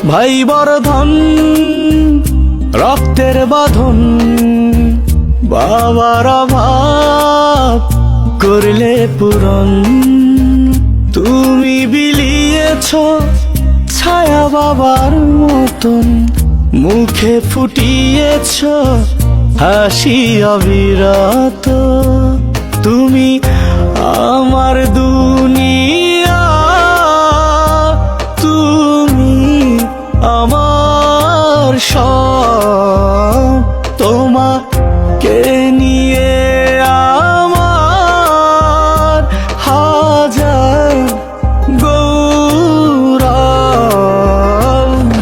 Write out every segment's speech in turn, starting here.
ভাই বর্ধন রক্তের বাঁধন, বাবার অভাব করলে পূরণ। তুমি বিলিয়েছ ছায়া বাবার মতন, মুখে ফুটিয়েছ হাসি অবিরত। তুমি আমার দুনিয়া, তুমি আমার সব। তোমাকে নিয়ে আমার হাজার গৌরব।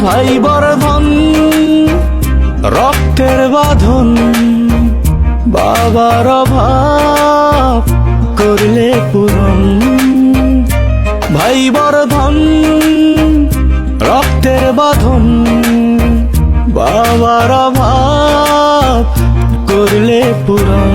ভাই বর্ধন রক্তের বাঁধন, বাবার অভাব করলে পূরণ। ভাই বর্ধন রক্তের বাঁধন, বাবার অভাব করলে পূরণ।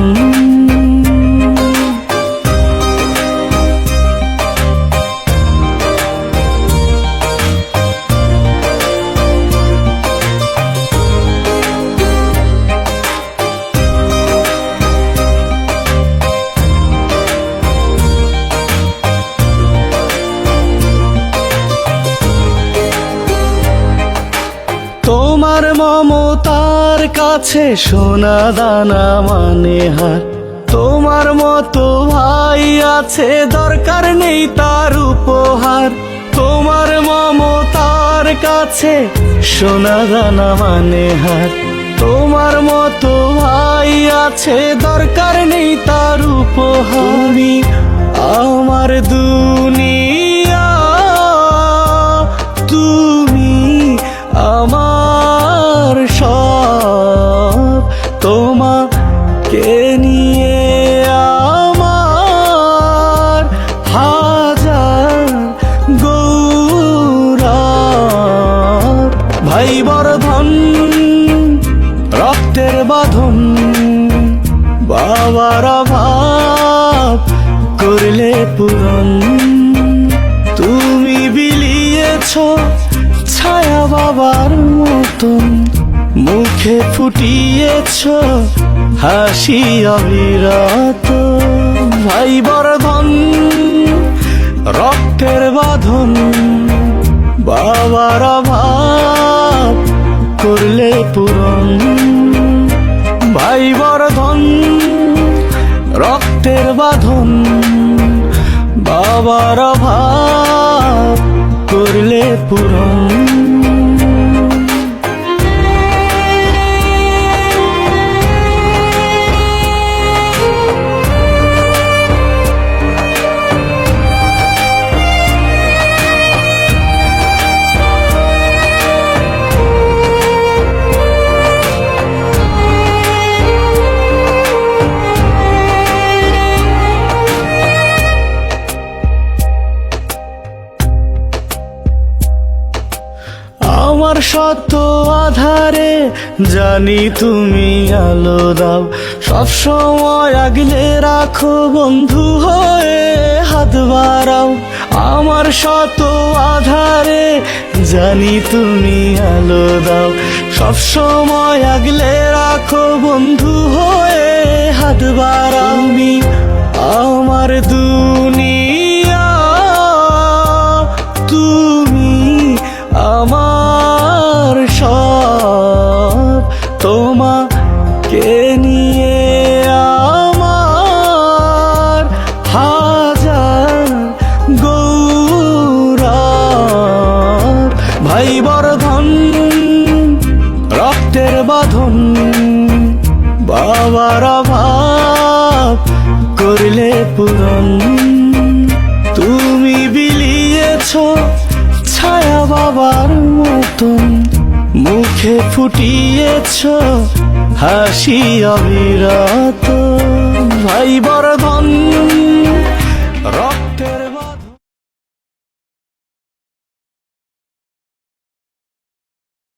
তোমার মমতার কাছে সোনা দানা মানে হার। তোমার মতো ভাই আছে, দরকার নেই তার উপহার। তোমার মমতার কাছে সোনা দানা মানে হার। তোমার মতো ভাই আছে, দরকার নেই তার উপহার। তুমি আমার দুনিয়া, তুমি আমার সব। তোমাকে নিয়ে আমার হাজার গৌরব। ভাই বর্ধন রক্তের বাঁধন, বাবার অভাব করলে পূরণ। তুমি বিলিয়েছ ছায়া বাবার মতন, মুখে ফুটিয়েছ হাসি অবিরত। ভাই বর্ধন রক্তের বাঁধন, বাবার অভাব করলে পূরণ। ভাই বর্ধন রক্তের বাঁধন, বাবার অভাব করলে পূরণ। আমার শত আধারে জানি তুমি আলো দাও, সব সময় আগলে রাখো বন্ধু হয়ে হাত বাড়াও। আমার শত আধারে জানি তুমি আলো দাও, সব সময় আগলে রাখো বন্ধু হয়ে হাত বাড়াও। তুমি আমার দুনিয়া, তুমি আমার সব। তোমাকে নিয়ে আমার হাজার গৌরব। ভাই বর্ধন রক্তের বাঁধন, বাবার অভাব করলে পূরণ। তুমি বিলিয়েছ ছায়া বাবার মতন, মুখে ফুটিয়েছ হাসি অবিরত। ভাই বর্ধন